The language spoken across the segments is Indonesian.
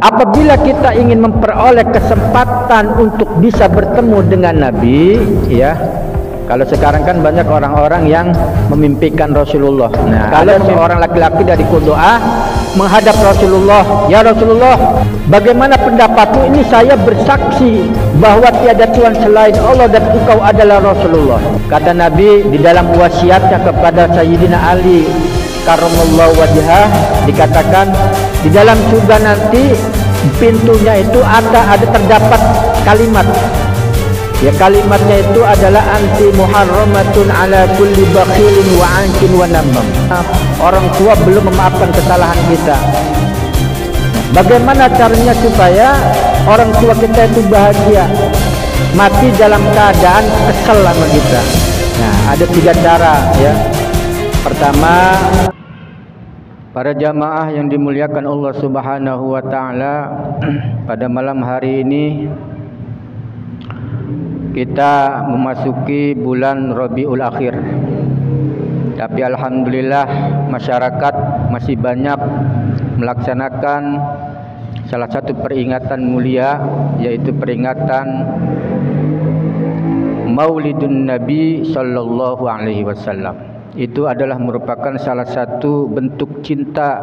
apabila kita ingin memperoleh kesempatan untuk bisa bertemu dengan Nabi, ya. Kalau sekarang kan banyak orang-orang yang memimpikan Rasulullah. Nah, kalau seorang laki-laki dari doa menghadap Rasulullah, ya Rasulullah, bagaimana pendapatmu? Ini saya bersaksi bahwa tiada Tuhan selain Allah dan engkau adalah Rasulullah. Kata Nabi di dalam wasiatnya kepada Sayyidina Ali karramallahu wajhah, dikatakan di dalam surga nanti pintunya itu ada terdapat kalimat. Ya, kalimatnya itu adalah anti muharramatun ala kulli bakhilin wa ankin wa namam. Orang tua belum memaafkan kesalahan kita. Bagaimana caranya supaya orang tua kita itu bahagia, mati dalam keadaan kesel sama kita? Nah, ada 3 cara, ya. Pertama, para jamaah yang dimuliakan Allah Subhanahu wa taala, pada malam hari ini kita memasuki bulan Rabiul Akhir. Tapi alhamdulillah masyarakat masih banyak melaksanakan salah satu peringatan mulia, yaitu peringatan Maulidun Nabi sallallahu alaihi wasallam. Itu adalah merupakan salah satu bentuk cinta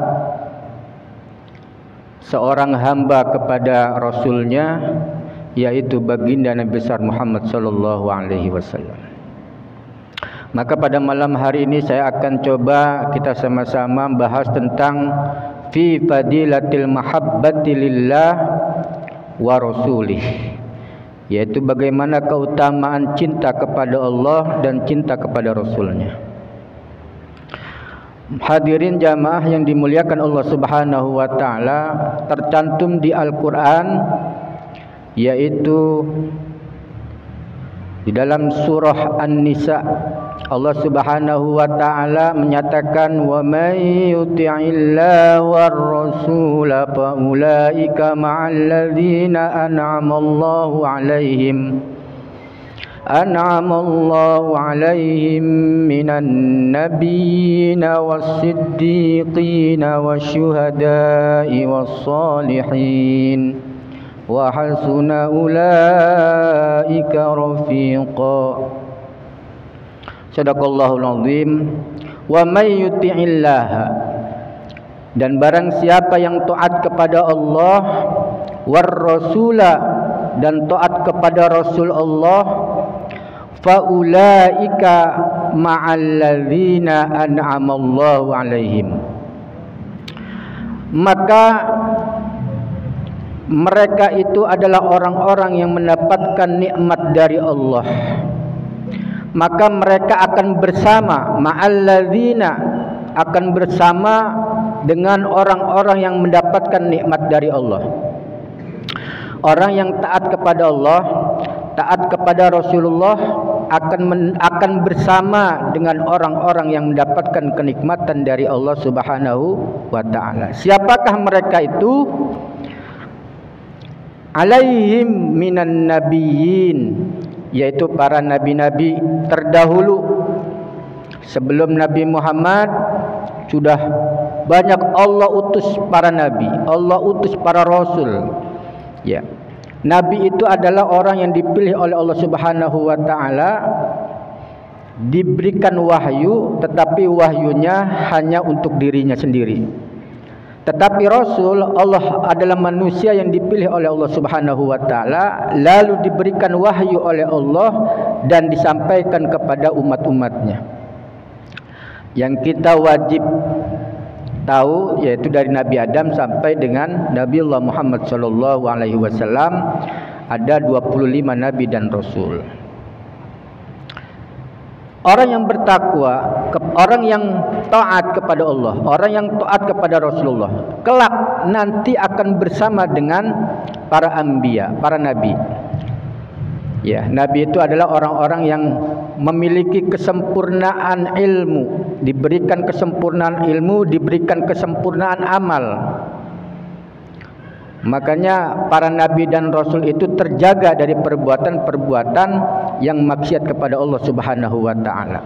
seorang hamba kepada Rasulnya, yaitu baginda Nabi besar Muhammad sallallahu alaihi wasallam. Maka pada malam hari ini saya akan coba kita sama-sama bahas tentang fi fadilatil mahabbati lillah wa rasulih, yaitu bagaimana keutamaan cinta kepada Allah dan cinta kepada Rasulnya. Hadirin jamaah yang dimuliakan Allah Subhanahu wa taala, tercantum di Al-Qur'an, yaitu di dalam surah An-Nisa, Allah Subhanahu wa taala menyatakan wa may yuti'illah war rasul fa ulaika ma'al ladzina an'ama Allahu 'alaihim minan nabiyyin was-siddiqin wasyuhada'i was-salihin wa hasuna ulaika rafiqa. Sadaqallahul azim. Wa may yuti'illah, dan barang siapa yang taat kepada Allah, war rasula, dan taat kepada Rasul Allah, fa ulaika ma'al ladzina an'ama Allahu 'alaihim, maka mereka itu adalah orang-orang yang mendapatkan nikmat dari Allah. Maka mereka akan bersama ma'alladzina, akan bersama dengan orang-orang yang mendapatkan nikmat dari Allah. Orang yang taat kepada Allah, taat kepada Rasulullah akan bersama dengan orang-orang yang mendapatkan kenikmatan dari Allah Subhanahu wa taala. Siapakah mereka itu? Alaihim minan nabiyyin, yaitu para nabi-nabi terdahulu. Sebelum Nabi Muhammad sudah banyak Allah utus para nabi, Allah utus para rasul. Ya. Nabi itu adalah orang yang dipilih oleh Allah Subhanahu wa taala, diberikan wahyu, tetapi wahyunya hanya untuk dirinya sendiri. Tetapi Rasul, Allah adalah manusia yang dipilih oleh Allah Subhanahu wa taala, lalu diberikan wahyu oleh Allah dan disampaikan kepada umat-umatnya. Yang kita wajib tahu yaitu dari Nabi Adam sampai dengan Nabi Allah Muhammad sallallahu alaihi wasallam ada 25 nabi dan rasul. Orang yang bertakwa, orang yang taat kepada Allah, orang yang taat kepada Rasulullah, kelak nanti akan bersama dengan para anbiya, para nabi. Ya, nabi itu adalah orang-orang yang memiliki kesempurnaan ilmu, diberikan kesempurnaan ilmu, diberikan kesempurnaan amal. Makanya para nabi dan rasul itu terjaga dari perbuatan-perbuatan yang maksiat kepada Allah Subhanahu wa taala.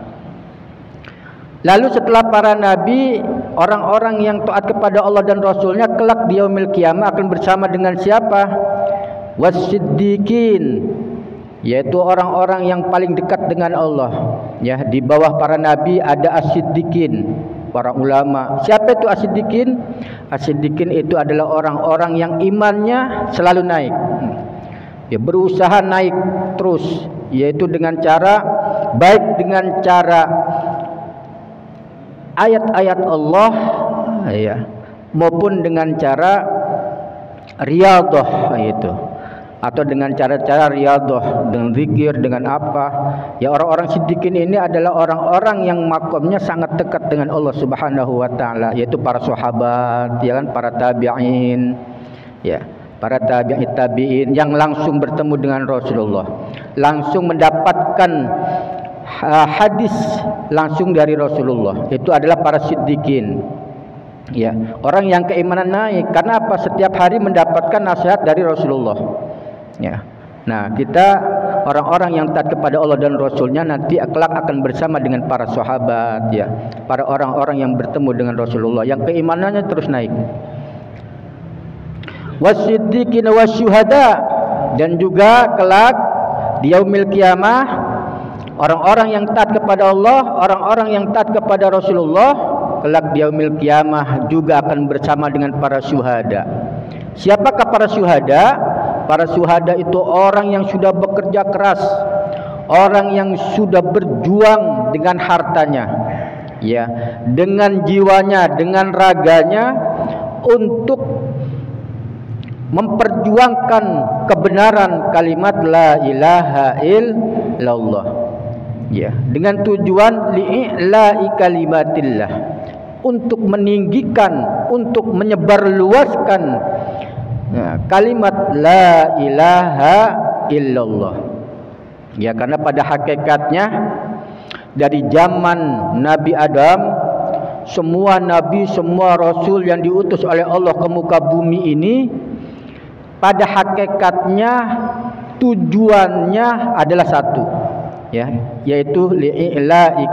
Lalu setelah para nabi orang-orang yang taat kepada Allah dan Rasulnya kelak di yaumil qiyamah akan bersama dengan siapa? Was-siddiqin, yaitu orang-orang yang paling dekat dengan Allah. Ya, di bawah para nabi ada as-siddiqin, para ulama. Siapa itu as-siddiqin? As-siddiqin itu adalah orang-orang yang imannya selalu naik. Ya, berusaha naik terus, yaitu dengan cara baik dengan cara ayat-ayat Allah, ya, maupun dengan cara riyadhah itu, atau dengan cara-cara riyadhah, dengan zikir, dengan apa. Ya, orang-orang siddiqin ini adalah orang-orang yang makamnya sangat dekat dengan Allah Subhanahu wa taala, yaitu para sahabat, ya kan, para tabi'in, ya, para tabi'in yang langsung bertemu dengan Rasulullah, langsung mendapatkan hadis langsung dari Rasulullah. Itu adalah para siddiqin. Ya, orang yang keimanan naik. Karena apa? Setiap hari mendapatkan nasihat dari Rasulullah. Ya. Nah, kita orang-orang yang taat kepada Allah dan Rasulnya nanti kelak akan bersama dengan para sahabat, ya, para orang-orang yang bertemu dengan Rasulullah yang keimanannya terus naik. Wasiddiqin wasyuhada, dan juga kelak di yaumil qiyamah orang-orang yang taat kepada Allah, orang-orang yang taat kepada Rasulullah kelak di yaumil qiyamah juga akan bersama dengan para syuhada. Siapakah para syuhada? Para syuhada itu orang yang sudah bekerja keras, orang yang sudah berjuang dengan hartanya, ya, dengan jiwanya, dengan raganya untuk memperjuangkan kebenaran kalimat la ilaha illallah, ya, dengan tujuan li'ila'i kalimatillah, untuk meninggikan, untuk menyebarluaskan, ya, kalimat la ilaha illallah. Ya, karena pada hakikatnya dari zaman Nabi Adam, semua nabi, semua rasul yang diutus oleh Allah ke muka bumi ini, pada hakikatnya tujuannya adalah satu, ya, yaitu li'ila'i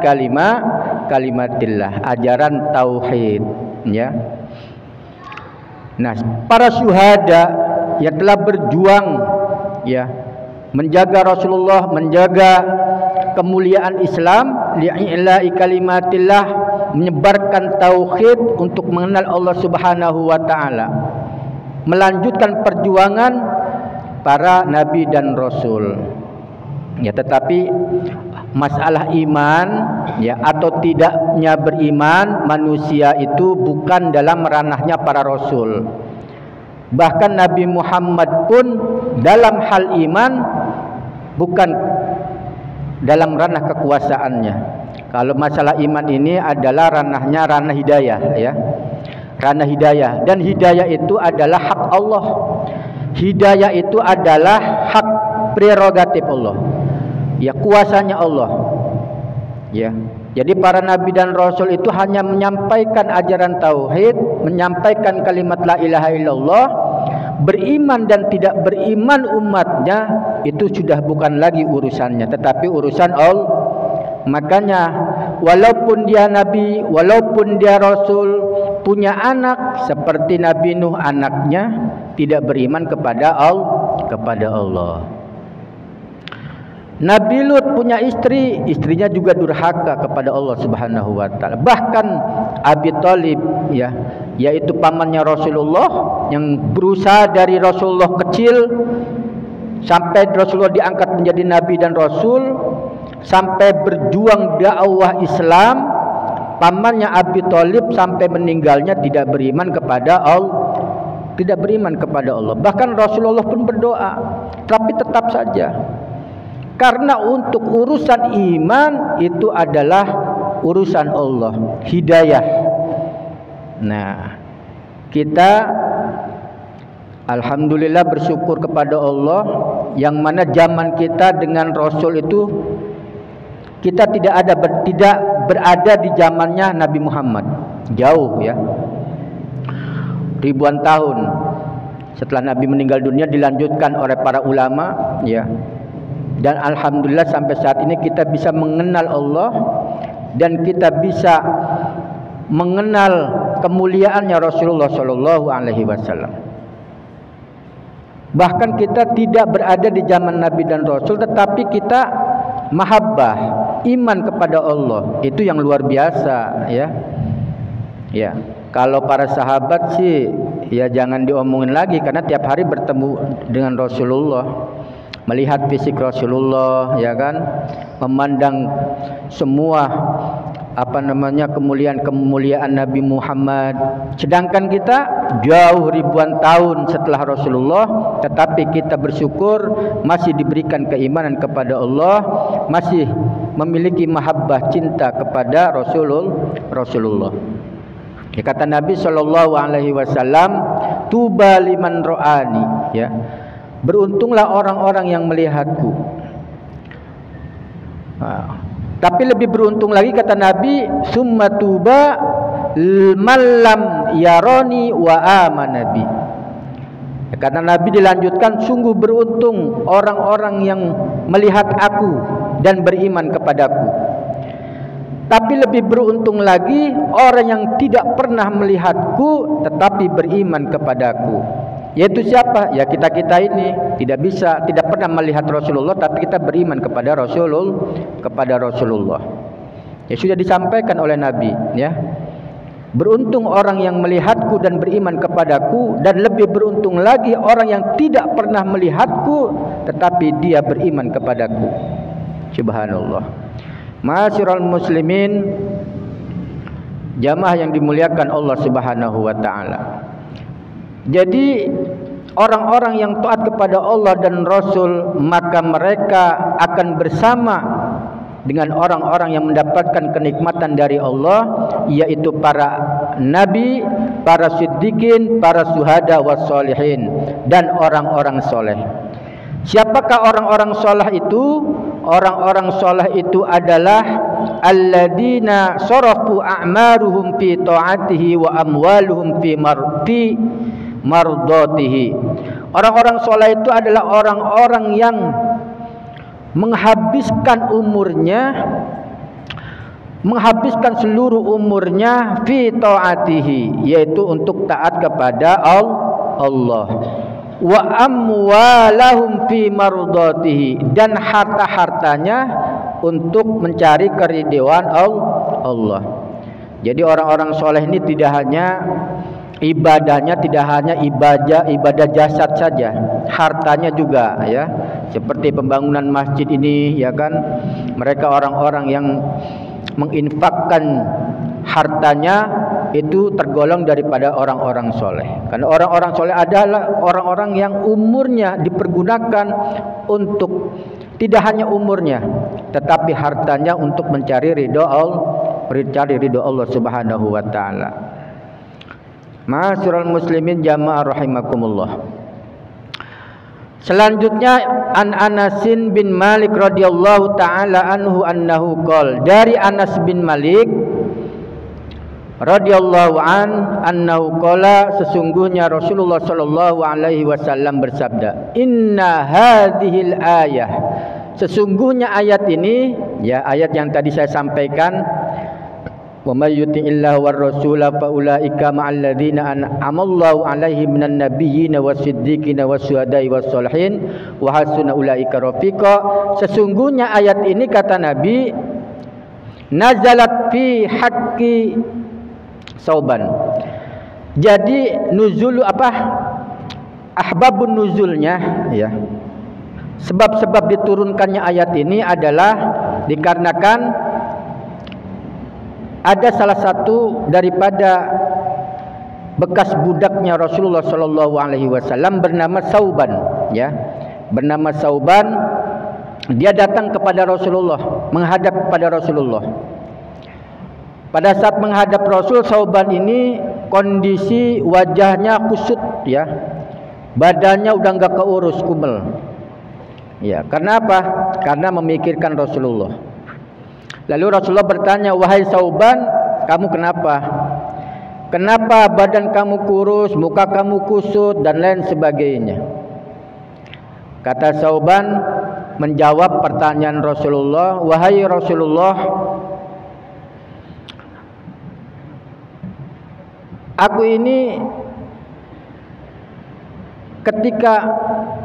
kalimatillah, ajaran tauhid, ya. Nah, para syuhada yang telah berjuang, ya, menjaga Rasulullah, menjaga kemuliaan Islam, li'ila'i kalimatillah, menyebarkan tauhid untuk mengenal Allah Subhanahu wa taala, melanjutkan perjuangan para nabi dan rasul. Ya, tetapi masalah iman, ya, atau tidaknya beriman manusia itu bukan dalam ranahnya para rasul. Bahkan Nabi Muhammad pun dalam hal iman bukan dalam ranah kekuasaannya. Kalau masalah iman ini adalah ranahnya ranah hidayah, ya, ranah hidayah. Dan hidayah itu adalah hak Allah. Hidayah itu adalah hak prerogatif Allah, ya, kuasanya Allah, ya. Jadi para nabi dan rasul itu hanya menyampaikan ajaran tauhid, menyampaikan kalimat la ilaha illallah. Beriman dan tidak beriman umatnya itu sudah bukan lagi urusannya, tetapi urusan Allah. Makanya walaupun dia nabi, walaupun dia rasul, punya anak seperti Nabi Nuh, anaknya tidak beriman kepada Allah. Nabi Lut punya istri, istrinya juga durhaka kepada Allah Subhanahu wa taala. Bahkan Abi Thalib, ya, yaitu pamannya Rasulullah, yang berusaha dari Rasulullah kecil sampai Rasulullah diangkat menjadi nabi dan rasul, sampai berjuang dakwah Islam, pamannya Abi Thalib sampai meninggalnya tidak beriman kepada Allah, tidak beriman kepada Allah. Bahkan Rasulullah pun berdoa, tapi tetap saja, karena untuk urusan iman itu adalah urusan Allah, hidayah. Nah, kita alhamdulillah bersyukur kepada Allah yang mana zaman kita dengan Rasul itu kita tidak berada di zamannya Nabi Muhammad, jauh, ya, ribuan tahun setelah Nabi meninggal dunia dilanjutkan oleh para ulama, ya. Dan alhamdulillah sampai saat ini kita bisa mengenal Allah dan kita bisa mengenal kemuliaannya Rasulullah sallallahu alaihi wasallam. Bahkan kita tidak berada di zaman Nabi dan Rasul, tetapi kita mahabbah, iman kepada Allah. Itu yang luar biasa, ya. Ya, kalau para sahabat sih ya jangan diomongin lagi, karena tiap hari bertemu dengan Rasulullah, melihat fisik Rasulullah, ya kan, memandang semua kemuliaan Nabi Muhammad. Sedangkan kita jauh ribuan tahun setelah Rasulullah, tetapi kita bersyukur masih diberikan keimanan kepada Allah, masih memiliki mahabbah cinta kepada Rasulullah. Ya, kata Nabi sallallahu alaihi wasallam, tuba liman ro'ani, ya. Beruntunglah orang-orang yang melihatku. Tapi lebih beruntung lagi kata Nabi, summa tuba malam yaroni wa amanabi. Ya, kata Nabi dilanjutkan, sungguh beruntung orang-orang yang melihat aku dan beriman kepadaku. Tapi lebih beruntung lagi orang yang tidak pernah melihatku tetapi beriman kepadaku. Yaitu siapa? Ya kita-kita ini tidak pernah melihat Rasulullah, tapi kita beriman kepada Rasulullah. Ya sudah disampaikan oleh Nabi, ya. Beruntung orang yang melihatku dan beriman kepadaku, dan lebih beruntung lagi orang yang tidak pernah melihatku tetapi dia beriman kepadaku. Subhanallah. Ma'asyiral muslimin, jamaah yang dimuliakan Allah Subhanahu wa taala. Jadi orang-orang yang taat kepada Allah dan Rasul, maka mereka akan bersama dengan orang-orang yang mendapatkan kenikmatan dari Allah, yaitu para nabi, para siddiqin, para syuhada was sholihin, dan orang-orang soleh. Siapakah orang-orang soleh itu? Orang-orang soleh itu adalah alladzina sarafu a'maruhum fi ta'atihi wa amwaluhum fi mardatihi. Orang-orang soleh itu adalah orang-orang yang menghabiskan seluruh umurnya fi ta'atihi, yaitu untuk taat kepada Allah, wa amwalahum fi mardatihi, dan harta-hartanya untuk mencari keridhaan Allah. Jadi orang-orang soleh ini tidak hanya ibadahnya, tidak hanya ibadah jasad saja, hartanya juga, ya. Seperti pembangunan masjid ini, ya kan, mereka orang-orang yang menginfakkan hartanya itu tergolong daripada orang-orang soleh. Karena orang-orang soleh adalah orang-orang yang umurnya dipergunakan untuk tidak hanya umurnya, tetapi hartanya untuk mencari ridho Allah Subhanahu wa taala. Ma'asyiral muslimin jamaah rahimakumullah. Selanjutnya an Anasin bin Malik radhiyallahu taala anhu annahu qol, dari Anas bin Malik radhiyallahu annahu qala, sesungguhnya Rasulullah sallallahu alaihi wasallam bersabda, inna hadhil ayah, sesungguhnya ayat ini, ya, ayat yang tadi saya sampaikan, wa may yuti'illahu war rasula fa ulaika ma'al ladzina an'amallahu 'alaihim minan nabiyyin wasiddiqin wasyuhada'i wassalihin wa hasuna ulaika rafiqa. Sesungguhnya ayat ini kata Nabi nazalat fi haqqi Sauban. Jadi nuzul ahbabun nuzulnya, ya. Sebab-sebab diturunkannya ayat ini adalah dikarenakan ada salah satu daripada bekas budaknya Rasulullah sallallahu alaihi wasallam bernama Sauban, ya. Bernama Sauban, dia datang kepada Rasulullah, menghadap kepada Rasulullah. Pada saat menghadap Rasul, Sauban ini kondisi wajahnya kusut, ya. Badannya udah enggak keurus, kumel. Ya, karena apa? Karena memikirkan Rasulullah. Lalu Rasulullah bertanya, "Wahai Sauban, kamu kenapa? Kenapa badan kamu kurus, muka kamu kusut dan lain sebagainya?" Kata Sauban menjawab pertanyaan Rasulullah, "Wahai Rasulullah, aku ini ketika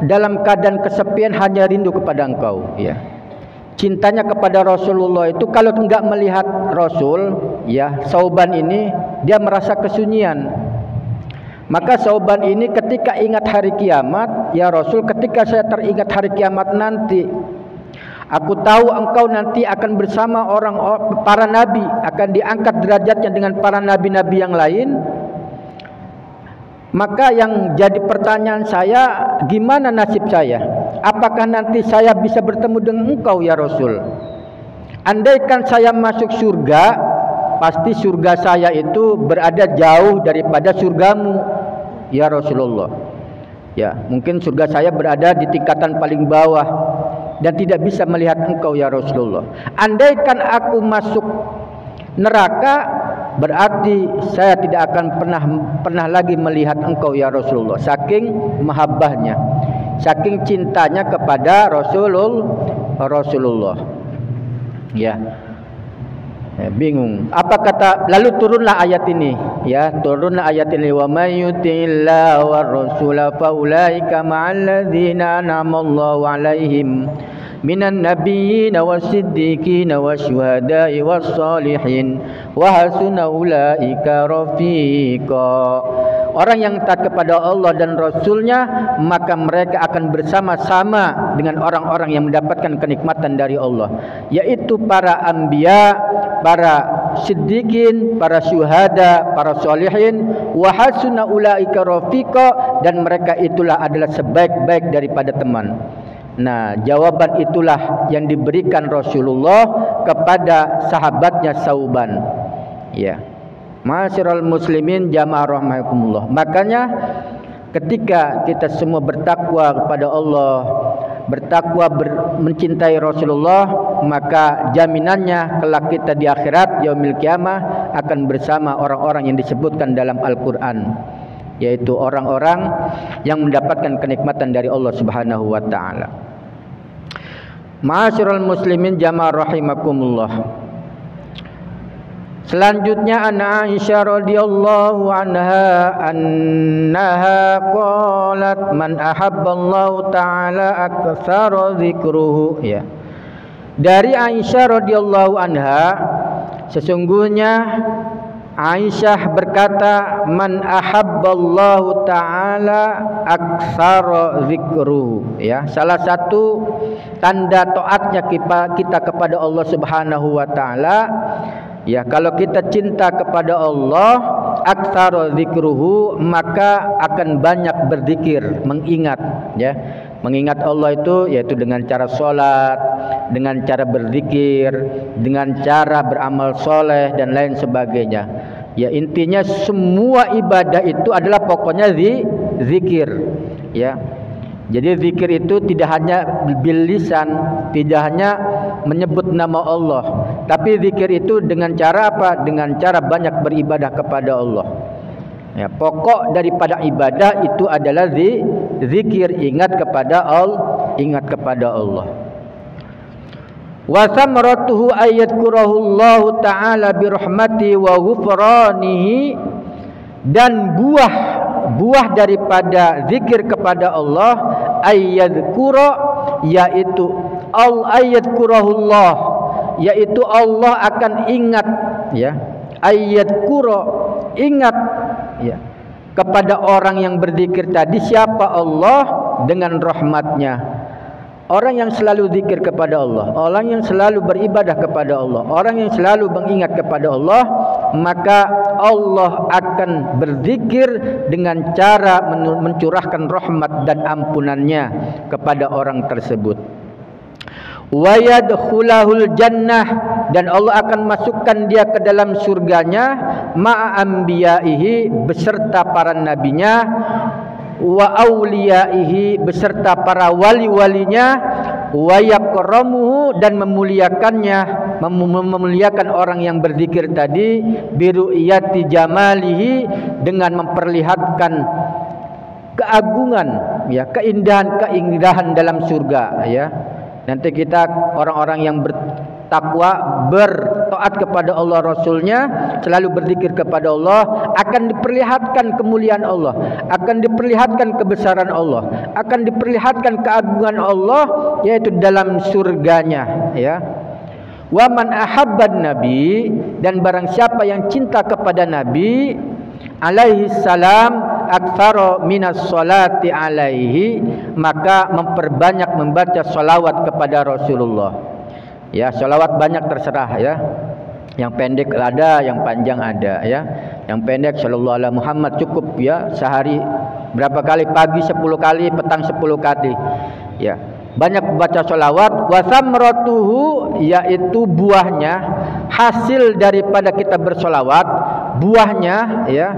dalam keadaan kesepian hanya rindu kepada engkau, ya. Cintanya kepada Rasulullah itu kalau enggak melihat Rasul, ya, Sauban ini dia merasa kesunyian. Maka Sauban ini ketika ingat hari kiamat, ya Rasul, ketika saya teringat hari kiamat nanti, aku tahu engkau nanti akan bersama para nabi, akan diangkat derajatnya dengan para nabi-nabi yang lain. Maka yang jadi pertanyaan saya, gimana nasib saya? Apakah nanti saya bisa bertemu dengan engkau ya Rasul? Andaikan saya masuk surga, pasti surga saya itu berada jauh daripada surgamu ya Rasulullah. Ya, mungkin surga saya berada di tingkatan paling bawah dan tidak bisa melihat engkau ya Rasulullah. Andaikan aku masuk neraka, berarti saya tidak akan pernah lagi melihat engkau ya Rasulullah. Saking mahabbahnya, saking cintanya kepada Rasulullah. Ya, bingung. Apa kata? Lalu turunlah ayat ini. Ya, turunlah ayat ini. Wa may yuti'illah war rasula faulaika ma'al ladzina an'amallahu 'alaihim minan nabiyyin wasiddiqin wasyuhada'i wassalihin wa hasuna ulaika rafiqa. Orang yang taat kepada Allah dan Rasulnya, maka mereka akan bersama-sama dengan orang-orang yang mendapatkan kenikmatan dari Allah, yaitu para anbiya, para siddiqin, para syuhada, para sholihin, wa hasuna ulaika rafiqa, dan mereka itulah adalah sebaik-baik daripada teman. Nah, jawaban itulah yang diberikan Rasulullah kepada sahabatnya Sauban. Ya. Ma'asyiral muslimin jamaah rahimakumullah. Makanya ketika kita semua bertakwa kepada Allah, bertakwa mencintai Rasulullah, maka jaminannya kelak kita di akhirat yaumil kiamah akan bersama orang-orang yang disebutkan dalam Al-Qur'an, yaitu orang-orang yang mendapatkan kenikmatan dari Allah Subhanahu wa taala. Ma'asyiral muslimin jamaah rahimakumullah. Selanjutnya Aisyah radhiyallahu anha annaha qalat man ahabballahu taala aktsara dzikruhu, ya. Dari Aisyah radhiyallahu anha, sesungguhnya Aisyah berkata, man ahabballahu ta'ala aktsara dzikruhu, ya. Salah satu tanda taatnya kita kepada Allah Subhanahu wa taala, ya, kalau kita cinta kepada Allah, aktsara dzikruhu, maka akan banyak berzikir, mengingat, ya. Mengingat Allah itu yaitu dengan cara sholat, dengan cara berzikir, dengan cara beramal soleh dan lain sebagainya. Ya, intinya semua ibadah itu adalah pokoknya zikir, ya. Jadi zikir itu tidak hanya bil lisan, tidak hanya menyebut nama Allah, tapi zikir itu dengan cara apa? Dengan cara banyak beribadah kepada Allah. Ya, pokok daripada ibadah itu adalah zikir, ingat kepada Allah. Wa thamratuhu ayyadkurahullahu ta'ala birahmati wa ghufranihi, dan buah daripada zikir kepada Allah ayyadkura, yaitu ayyadkurahullah, yaitu Allah akan ingat, ya. Ayyadkura, ingat, ya, kepada orang yang berzikir tadi. Siapa? Allah dengan rahmatnya. Orang yang selalu zikir kepada Allah, orang yang selalu beribadah kepada Allah, orang yang selalu mengingat kepada Allah, maka Allah akan berzikir dengan cara mencurahkan rahmat dan ampunannya kepada orang tersebut. Wa yadkhulahul jannah, dan Allah akan masukkan dia ke dalam surganya, ma'a anbiyaihi, beserta para nabinya, wa auliyaihi, beserta para wali-walinya, wa yakramuhu, dan memuliakannya, memuliakan orang yang berzikir tadi, biru'yati jamalihi, dengan memperlihatkan keagungan, ya, keindahan dalam surga, ya. Nanti kita orang-orang yang takwa, bertaat kepada Allah Rasulnya, selalu berzikir kepada Allah, akan diperlihatkan kemuliaan Allah, akan diperlihatkan kebesaran Allah, akan diperlihatkan keagungan Allah, yaitu dalam surganya, ya. Wa man ahabban nabi, dan barang siapa yang cinta kepada Nabi alaihi salam aktsara minas salati alaihi, maka memperbanyak membaca salawat kepada Rasulullah. Ya, salawat banyak terserah, ya. Yang pendek ada, yang panjang ada, ya. Yang pendek sallallahu alaihi Muhammad cukup, ya. Sehari berapa kali? Pagi 10 kali, petang 10 kali. Ya. Banyak baca salawat. Wa samratuhu, yaitu buahnya, hasil daripada kita bersolawat, buahnya, ya,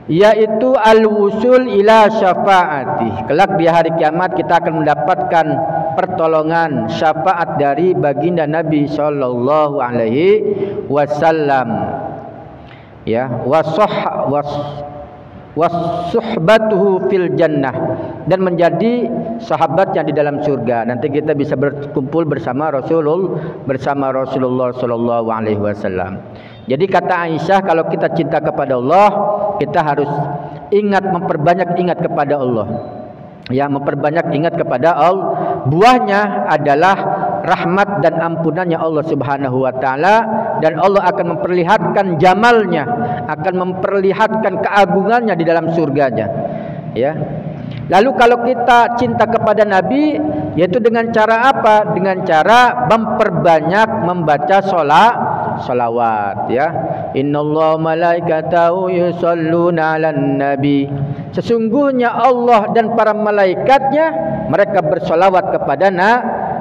yaitu al-wusul ila syafaati. Kelak di hari kiamat kita akan mendapatkan pertolongan, syafaat dari baginda Nabi sallallahu alaihi wasallam, ya. Wasuhbatuhu fil jannah, dan menjadi sahabatnya di dalam surga. Nanti kita bisa berkumpul bersama Rasulullah sallallahu alaihi wasallam. Jadi kata Aisyah, kalau kita cinta kepada Allah, kita harus memperbanyak ingat kepada Allah. Ya, memperbanyak ingat kepada Allah. Buahnya adalah rahmat dan ampunannya Allah Subhanahu wa taala, dan Allah akan memperlihatkan jamalnya, akan memperlihatkan keagungannya di dalam surganya, ya. Lalu kalau kita cinta kepada Nabi, yaitu dengan cara apa? Dengan cara memperbanyak membaca salawat, ya. Innallaha malaikatahu yusholluna 'alan nabi. Sesungguhnya Allah dan para malaikatnya, mereka bersolawat kepada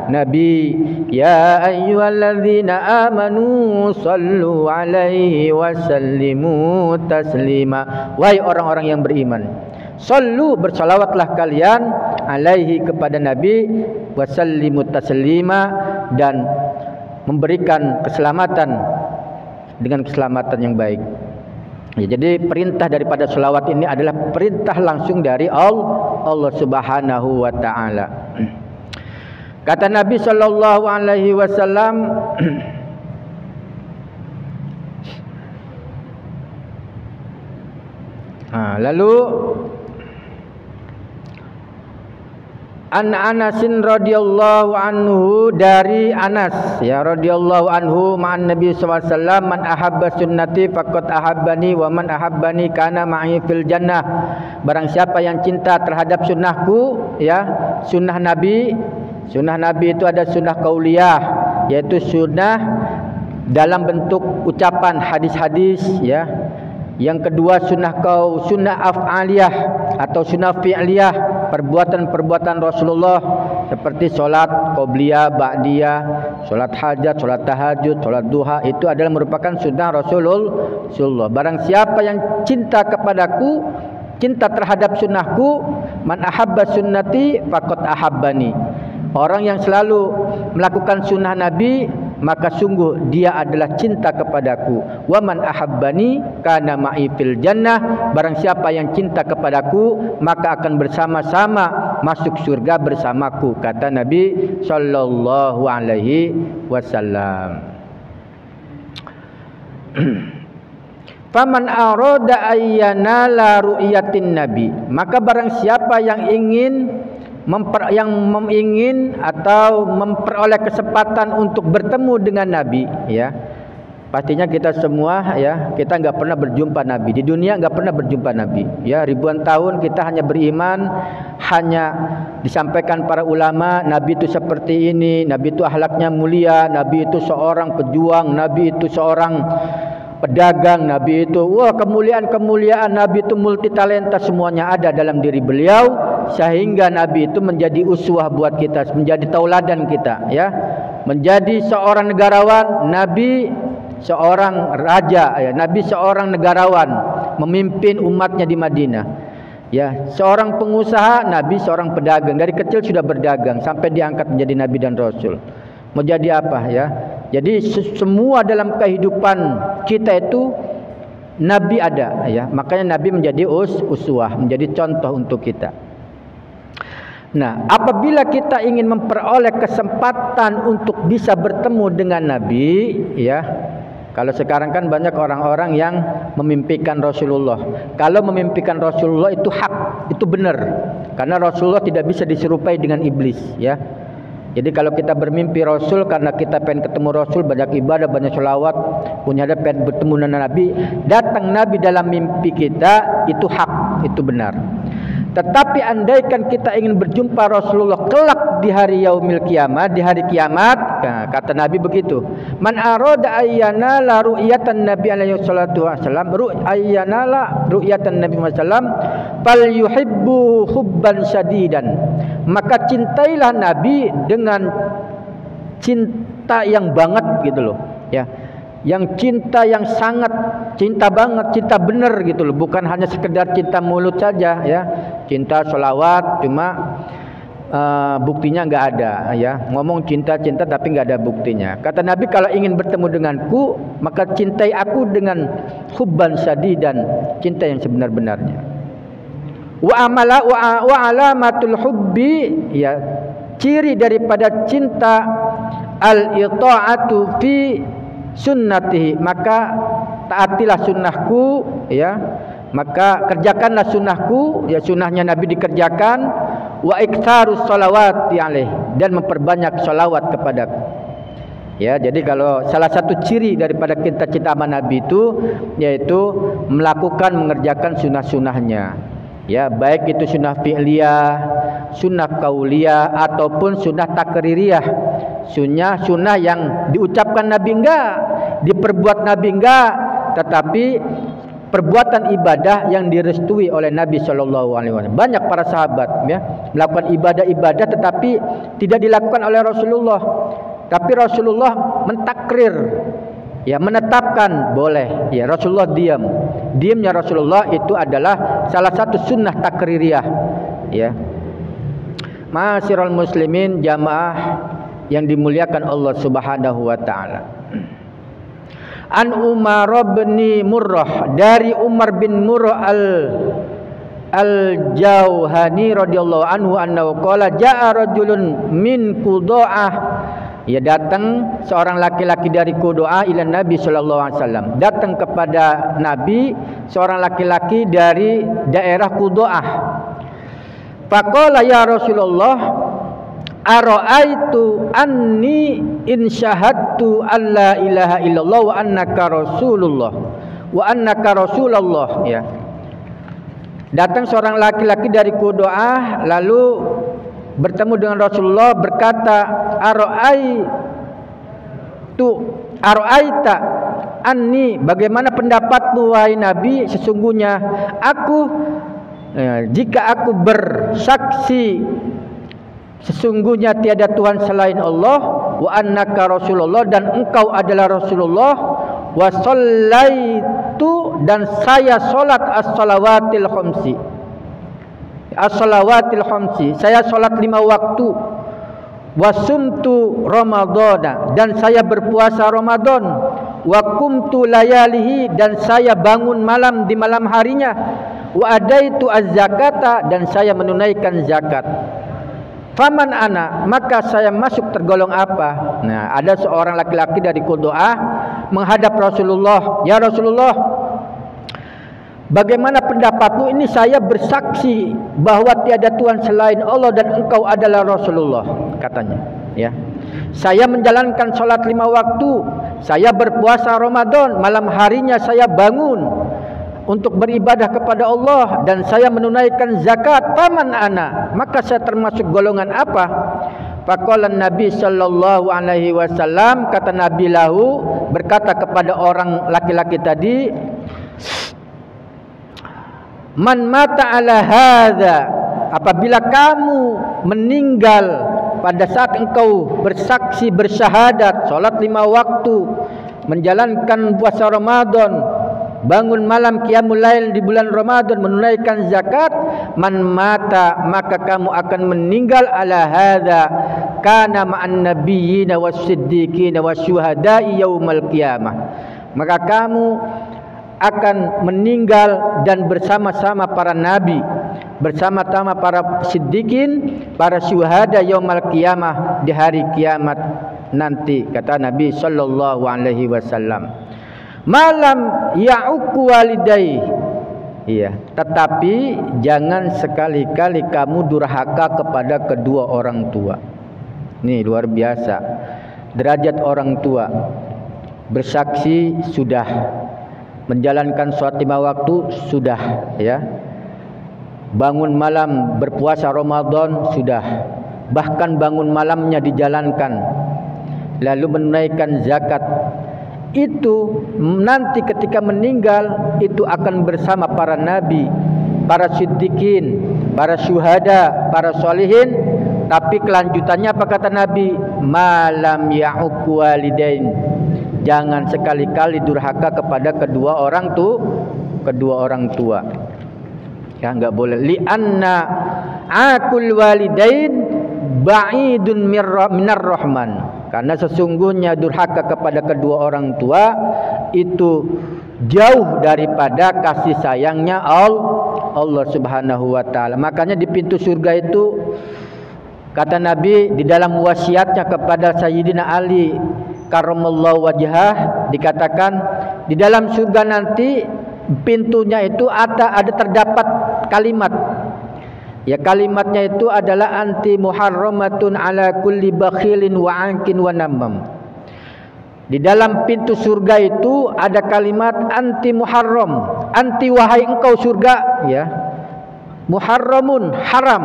Nabi. Ya ayyuhalladzina amanu sallu alaihi wasallimu taslima. Wahai orang-orang yang beriman, sallu, bersolawatlah kalian, alaihi, kepada Nabi, wasallimu taslima, dan memberikan keselamatan dengan keselamatan yang baik. Ya, jadi perintah daripada selawat ini adalah perintah langsung dari Allah Subhanahu wa taala. Kata Nabi sallallahu alaihi wasallam, lalu An Anasin radhiyallahu anhu, dari Anas, ya, radhiyallahu anhu, ma'an Nabi SAW, man ahabba sunnati faqad ahabbani wa man ahabbani kana ma'i fil jannah. Barang siapa yang cinta terhadap sunnahku, ya, sunnah Nabi itu ada sunnah qauliyah, yaitu sunnah dalam bentuk ucapan, hadis-hadis, ya. Yang kedua sunnah af'aliyah atau sunnah fi'liyah, perbuatan-perbuatan Rasulullah, seperti solat qobliyah, ba'diyah, solat hajat, solat tahajud, solat duha, itu adalah merupakan sunnah Rasulullah. Barang siapa yang cinta kepadaku, cinta terhadap sunnahku, man ahabba sunnati faqad ahabbani. Orang yang selalu melakukan sunnah Nabi, maka sungguh dia adalah cinta kepadaku. Wa man ahabbani kana ma'i fil jannah. Barang siapa yang cinta kepadaku, maka akan bersama-sama masuk surga bersamaku, kata Nabi sallallahu alaihi wasallam. Faman arada ayyana la ru'yatin nabi, maka barang siapa yang ingin atau memperoleh kesempatan untuk bertemu dengan Nabi, ya. Pastinya kita semua, ya, kita enggak pernah berjumpa Nabi. Di dunia enggak pernah berjumpa Nabi. Ya, ribuan tahun kita hanya beriman, hanya disampaikan para ulama, Nabi itu seperti ini, Nabi itu akhlaknya mulia, Nabi itu seorang pejuang, Nabi itu seorang pedagang, Nabi itu kemuliaan, Nabi itu multi talenta, semuanya ada dalam diri beliau, sehingga Nabi itu menjadi uswah buat kita, menjadi tauladan kita, ya. Menjadi seorang negarawan, Nabi seorang raja, ya. Nabi seorang negarawan, memimpin umatnya di Madinah, ya. Seorang pengusaha, Nabi seorang pedagang, dari kecil sudah berdagang sampai diangkat menjadi Nabi dan Rasul. Mau jadi apa, ya? Jadi semua dalam kehidupan kita itu Nabi ada, ya. Makanya Nabi menjadi uswah, menjadi contoh untuk kita. Nah, apabila kita ingin memperoleh kesempatan untuk bisa bertemu dengan Nabi, ya, kalau sekarang kan banyak orang-orang yang memimpikan Rasulullah. Kalau memimpikan Rasulullah itu hak, itu benar. Karena Rasulullah tidak bisa diserupai dengan iblis, ya. Jadi kalau kita bermimpi Rasul karena kita pengen ketemu Rasul, banyak ibadah, banyak sholawat, punya ada pengen bertemu dengan Nabi, datang Nabi dalam mimpi kita, itu hak, itu benar. Tetapi andaikan kita ingin berjumpa Rasulullah kelak di hari yaumil kiamat, di hari kiamat, nah, kata Nabi begitu, man arada ayyana la ru'yatan nabi alaihi salatu wasallam, ayyana la ru'yatan nabi wasallam fal yuhibbu hubban syadidan, maka cintailah Nabi dengan cinta yang banget gitu loh, ya, yang cinta yang sangat, cinta banget, cinta benar gitu loh, bukan hanya sekedar cinta mulut saja, ya, cinta sholawat cuma buktinya nggak ada, ya, ngomong cinta-cinta tapi nggak ada buktinya. Kata Nabi, kalau ingin bertemu denganku maka cintai aku dengan hubban syadidan, cinta yang sebenar-benarnya. Wa alamatul hubbi, ya, ciri daripada cinta al-ita'atu fi sunnatihi, maka taatilah sunnahku, ya, maka kerjakanlah sunnahku, ya, sunnahnya Nabi dikerjakan, wa iktsarus sholawati alaih, dan memperbanyak sholawat kepadaku, ya. Jadi kalau salah satu ciri daripada kita cinta sama Nabi itu yaitu mengerjakan sunnah-sunnahnya, ya, baik itu sunnah fi'liyah, sunnah qauliyah ataupun sunnah takririyah, sunnah yang diucapkan Nabi enggak, diperbuat Nabi enggak, tetapi perbuatan ibadah yang direstui oleh Nabi Shallallahu Alaihi Wasallam. Banyak para sahabat, ya, melakukan ibadah-ibadah tetapi tidak dilakukan oleh Rasulullah, tapi Rasulullah mentakrir, ya, menetapkan boleh, ya, Rasulullah diamnya Rasulullah itu adalah salah satu sunnah takririyah, ya. Ma'asyiral muslimin, jamaah yang dimuliakan Allah Subhanahu wa taala. An Umar bin Murrah, dari Umar bin Murrah al-Jauhani radhiyallahu anhu annahu qala jaa rajulun min Qudaah, ya, datang seorang laki-laki dari Qudaah ila Nabi sallallahu alaihi wasallam, datang kepada Nabi seorang laki-laki dari daerah Qudaah. Faqala ya Rasulullah, ara'aitu anni in syahadtu alla ilaha illallah wa annaka rasulullah, ya. Datang seorang laki-laki dari Qudaah lalu bertemu dengan Rasulullah, berkata, ara'aita anni, bagaimana pendapatmu wahai Nabi, sesungguhnya aku, jika aku bersaksi sesungguhnya tiada Tuhan selain Allah, wa annaka rasulullah, dan engkau adalah Rasulullah, wa shallaitu, dan saya salat as-salawatil khamsi, saya salat 5 waktu, wa sumtu ramadhana, dan saya berpuasa Ramadan, wa qumtu layalihi, dan saya bangun malam di malam harinya, wa adaitu az-zakata, dan saya menunaikan zakat. Faman ana, maka saya masuk tergolong apa? Nah, ada seorang laki-laki dari Qudaah menghadap Rasulullah, ya Rasulullah, bagaimana pendapatmu? Ini saya bersaksi bahwa tiada Tuhan selain Allah dan engkau adalah Rasulullah, katanya, ya. Saya menjalankan sholat 5 waktu, saya berpuasa Ramadan, malam harinya saya bangun untuk beribadah kepada Allah, dan saya menunaikan zakat. Paman ana, maka saya termasuk golongan apa? Faqala Nabi sallallahu alaihi wasallam, kata Nabi lahu, berkata kepada orang laki-laki tadi, man mata ala hadza, apabila kamu meninggal pada saat engkau bersaksi bersyahadat, salat 5 waktu, menjalankan puasa Ramadan, bangun malam qiyamul lail di bulan Ramadan, menunaikan zakat, man mata, maka kamu akan meninggal ala hadza kana ma'an nabiyyina was-siddiqina wasyuhada'i yaumal qiyamah, maka kamu akan meninggal dan bersama-sama para nabi, bersama-sama para siddiqin, para syuhada yaumal qiyamah, di hari kiamat nanti, kata Nabi sallallahu alaihi wasallam. Malam ya'uq walidai. Iya, tetapi jangan sekali-kali kamu durhaka kepada kedua orang tua. Ini luar biasa. Derajat orang tua. Bersaksi sudah, menjalankan sholat 5 waktu sudah, ya. Bangun malam berpuasa Ramadan sudah. Bahkan bangun malamnya dijalankan. Lalu menunaikan zakat. Itu nanti ketika meninggal itu akan bersama para nabi, para siddiqin, para syuhada, para sholihin. Tapi kelanjutannya apa kata Nabi? Malam ya'uq walidain. Jangan sekali-kali durhaka kepada kedua orang tua. Ya, enggak boleh. Li'anna aqul walidain ba'idun minar rahman. Karena sesungguhnya durhaka kepada kedua orang tua itu jauh daripada kasih sayangnya Allah Subhanahu wa taala. Makanya di pintu surga itu kata Nabi di dalam wasiatnya kepada Sayyidina Ali karramallahu wajhah dikatakan di dalam surga nanti pintunya itu ada terdapat kalimat. Ya, kalimatnya itu adalah anti muharramatun ala kulli bakhilin wa ankin wa namam. Di dalam pintu surga itu ada kalimat anti muharram, anti wahai engkau surga, ya. Muharramun haram.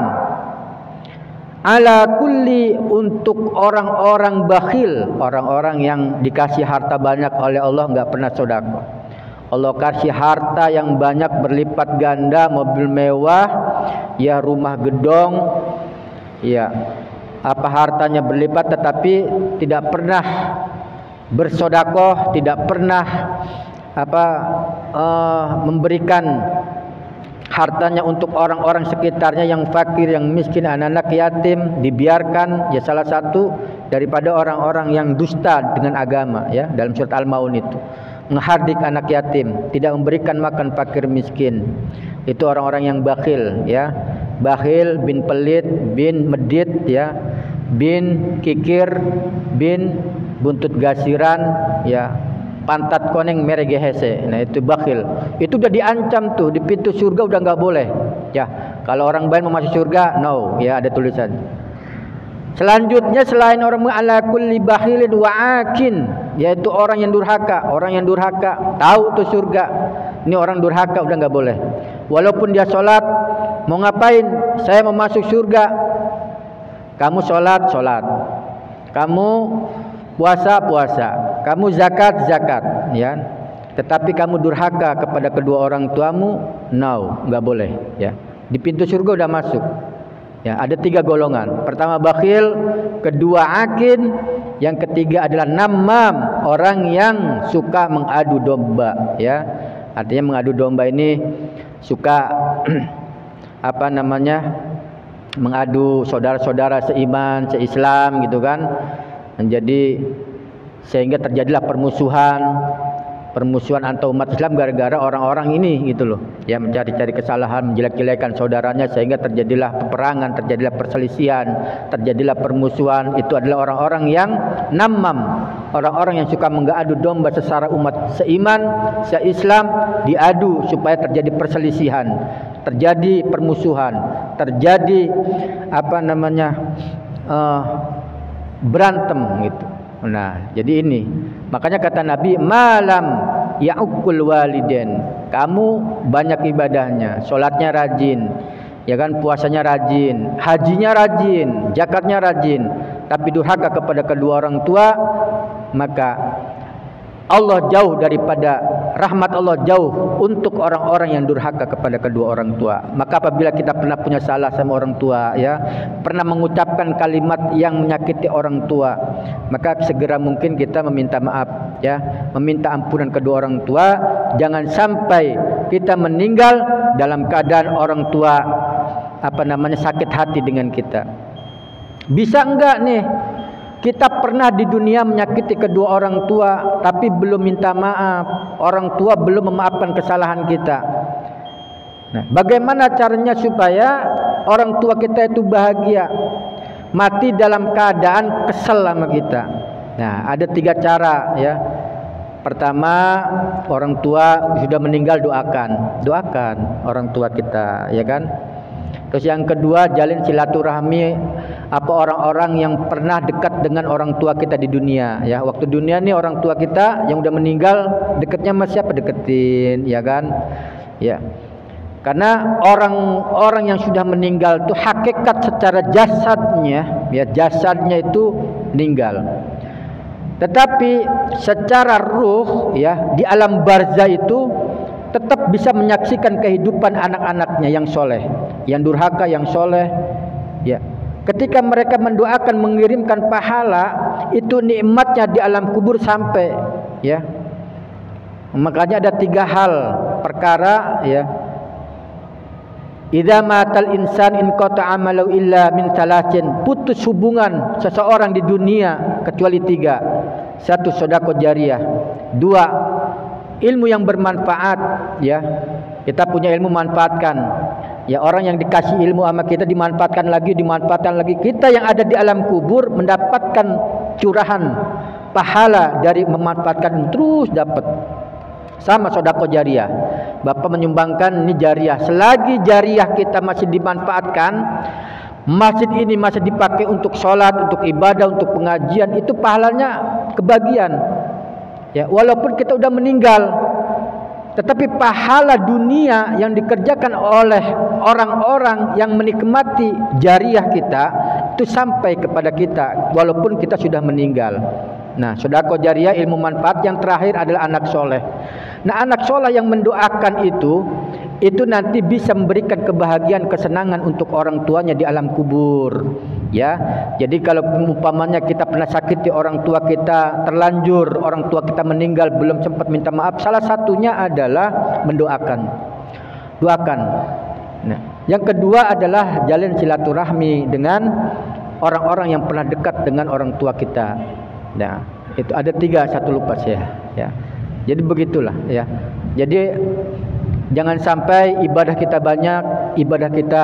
Ala kulli untuk orang-orang bakhil, orang-orang yang dikasih harta banyak oleh Allah enggak pernah sedekah. Allah kasih harta yang banyak berlipat ganda, mobil mewah, ya rumah gedong, ya apa hartanya berlipat tetapi tidak pernah bersedekah, tidak pernah memberikan hartanya untuk orang-orang sekitarnya yang fakir, yang miskin, anak-anak yatim, dibiarkan, ya salah satu daripada orang-orang yang dusta dengan agama, ya dalam surat Al-Maun itu. Menghardik anak yatim, tidak memberikan makan fakir miskin. Itu orang-orang yang bakhil, ya. Bakhil, bin pelit, bin medit, ya. Bin kikir, bin buntut gasiran, ya. Pantat koneng merege hese. Nah, itu bakhil. Itu udah diancam tuh di pintu surga, udah enggak boleh. Ya, kalau orang baik mau masuk surga, no, ya ada tulisan. Selanjutnya selain orang ala kulli bakhilin wa akin, yaitu orang yang durhaka. Orang yang durhaka tahu tuh surga. Ini orang durhaka udah enggak boleh. Walaupun dia sholat, mau ngapain? Saya mau masuk surga. Kamu sholat, kamu puasa, kamu zakat, ya. Tetapi kamu durhaka kepada kedua orang tuamu, no, enggak boleh, ya. Di pintu surga udah masuk. Ya, ada 3 golongan. Pertama bakhil, kedua akin, yang ketiga adalah namam, orang yang suka mengadu domba, ya. Artinya mengadu domba ini suka mengadu saudara-saudara seiman, seislam gitu kan. Jadi sehingga terjadilah permusuhan antar umat Islam gara-gara orang-orang ini gitu loh, ya mencari-cari kesalahan, menjelek-jelekan saudaranya sehingga terjadilah peperangan, terjadilah perselisihan, terjadilah permusuhan. Itu adalah orang-orang yang namam, orang-orang yang suka mengadu domba sesara umat seiman, seislam, diadu supaya terjadi perselisihan, terjadi permusuhan, terjadi berantem gitu. Nah, jadi ini makanya kata Nabi malam ya'uqul walidain. Kamu banyak ibadahnya, sholatnya rajin, ya kan, puasanya rajin, hajinya rajin, zakatnya rajin, tapi durhaka kepada kedua orang tua, maka Allah jauh daripada rahmat Allah, jauh untuk orang-orang yang durhaka kepada kedua orang tua. Maka apabila kita pernah punya salah sama orang tua, ya, pernah mengucapkan kalimat yang menyakiti orang tua, maka segera mungkin kita meminta maaf, ya, meminta ampunan kedua orang tua. Jangan sampai kita meninggal dalam keadaan orang tua sakit hati dengan kita. Bisa enggak nih kita pernah di dunia menyakiti kedua orang tua tapi belum minta maaf, orang tua belum memaafkan kesalahan kita. Nah, bagaimana caranya supaya orang tua kita itu bahagia, mati dalam keadaan kesel sama kita? Nah, ada 3 cara ya. Pertama, orang tua sudah meninggal, doakan orang tua kita, ya kan? Terus yang kedua, jalin silaturahmi apa orang-orang yang pernah dekat dengan orang tua kita di dunia, ya. Waktu dunia nih orang tua kita yang udah meninggal, dekatnya sama siapa? Deketin, ya kan? Ya. Karena orang-orang yang sudah meninggal itu hakikat secara jasadnya, ya, jasadnya itu meninggal. Tetapi secara ruh, ya, di alam barzah itu tetap bisa menyaksikan kehidupan anak-anaknya yang soleh, yang durhaka, yang soleh, ya. Ketika mereka mendoakan, mengirimkan pahala, itu nikmatnya di alam kubur sampai, ya. Makanya ada 3 hal perkara, ya. Idza matal insan in qata amalu illa min talatin, putus hubungan seseorang di dunia kecuali 3. 1, sedekah jariyah. 2, ilmu yang bermanfaat, ya. Kita punya ilmu, manfaatkan. Ya, orang yang dikasih ilmu sama kita dimanfaatkan lagi. Kita yang ada di alam kubur mendapatkan curahan pahala dari memanfaatkan, terus dapat. Sama sedekah jariyah. Bapak menyumbangkan, ini jariyah. Selagi jariyah kita masih dimanfaatkan, masjid ini masih dipakai untuk sholat, untuk ibadah, untuk pengajian, itu pahalanya kebagian. Ya, walaupun kita udah meninggal, tetapi pahala dunia yang dikerjakan oleh orang-orang yang menikmati jariyah kita itu sampai kepada kita walaupun kita sudah meninggal. Nah, sedekah jariyah, ilmu manfaat. Yang terakhir adalah anak soleh. Nah, anak soleh yang mendoakan itu nanti bisa memberikan kebahagiaan, kesenangan untuk orang tuanya di alam kubur, ya. Jadi kalau umpamanya kita pernah sakiti orang tua kita, terlanjur orang tua kita meninggal belum sempat minta maaf, salah satunya adalah mendoakan. Doakan. Nah, yang kedua adalah jalin silaturahmi dengan orang-orang yang pernah dekat dengan orang tua kita. Nah, itu ada 3, 1 lupa saya, ya. Jadi begitulah, ya. Jadi jangan sampai ibadah kita banyak, ibadah kita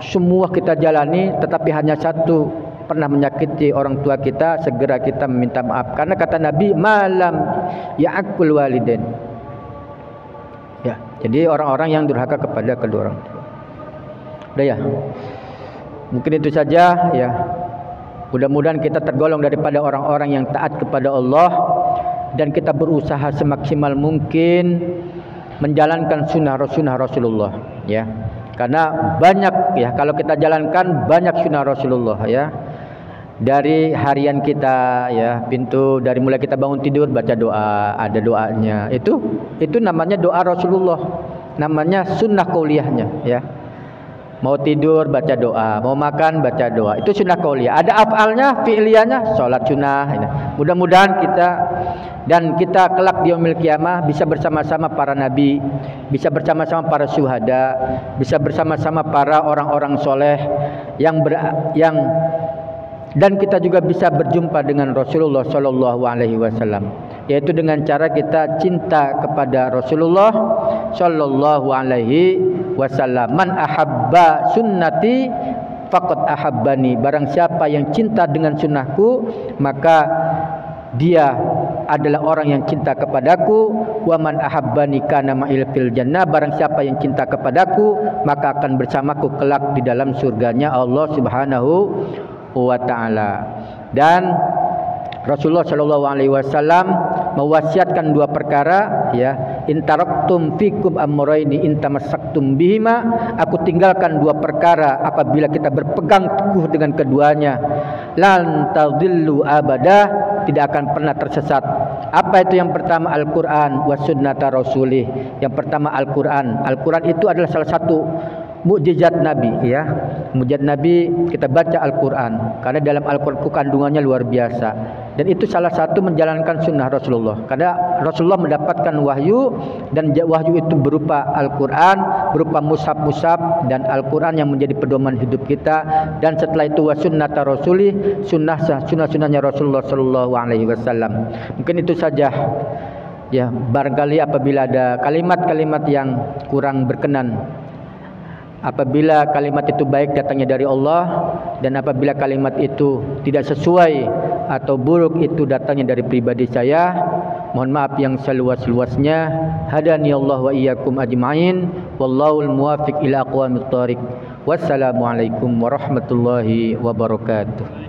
semua kita jalani, tetapi hanya 1 pernah menyakiti orang tua kita, segera kita meminta maaf. Karena kata Nabi, malam ya'aqul walidain. Ya, jadi orang-orang yang durhaka kepada kedua orang tua. Udah ya. Mungkin itu saja, ya. Mudah-mudahan kita tergolong daripada orang-orang yang taat kepada Allah dan kita berusaha semaksimal mungkin menjalankan sunnah Rasulullah, ya. Karena banyak, ya, kalau kita jalankan banyak sunnah Rasulullah, ya. Dari harian kita, ya, pintu dari mulai kita bangun tidur baca doa, ada doanya. Itu namanya doa Rasulullah. Namanya sunnah qauliyahnya, ya. Mau tidur baca doa, mau makan baca doa. Itu sunnah qauliyah. Ada af'alnya, fi'liyahnya, salat sunnah. Mudah-mudahan kita kelak di yaumil qiyamah bisa bersama-sama para nabi, bisa bersama-sama para syuhada, bisa bersama-sama para orang-orang soleh dan kita juga bisa berjumpa dengan Rasulullah Shallallahu Alaihi Wasallam, yaitu dengan cara kita cinta kepada Rasulullah Shallallahu Alaihi Wasallam. Man ahabba sunnati faqad ahabbani. Barang siapa yang cinta dengan sunnahku, maka dia adalah orang yang cinta kepadaku. Wa man ahabbani kana ma'il fil jannah. Barang siapa yang cinta kepadaku, maka akan bersamaku kelak di dalam surganya Allah Subhanahu wa ta'ala. Dan Rasulullah Shallallahu Alaihi Wasallam mewasiatkan 2 perkara, ya. Intaraktum fikum amroini intamasaktum bihima. Aku tinggalkan 2 perkara, apabila kita berpegang teguh dengan keduanya, lan tadillu abada, tidak akan pernah tersesat. Apa itu? Yang pertama Al-Quran wa sunnata rasulih. Yang pertama Al-Quran. Al-Quran itu adalah salah satu mukjizat Nabi, ya. Mukjizat Nabi kita baca Al-Quran, karena dalam Al-Quran kandungannya luar biasa. Dan itu salah satu menjalankan sunnah Rasulullah. Karena Rasulullah mendapatkan wahyu, dan wahyu itu berupa Al-Quran, berupa mushaf-mushaf, dan Al-Quran yang menjadi pedoman hidup kita. Dan setelah itu wa sunnata rasulih, sunnah-sunnahnya Rasulullah Sallallahu Alaihi Wasallam. Mungkin itu saja Ya, barangkali apabila ada kalimat-kalimat yang kurang berkenan, apabila kalimat itu baik datangnya dari Allah, dan apabila kalimat itu tidak sesuai atau buruk itu datangnya dari pribadi saya, mohon maaf yang seluas-luasnya. Hadani Allah wa iyyakum ajma'in, wallahul muwaffiq ila aqwamit thoriq. Wassalamualaikum warahmatullahi wabarakatuh.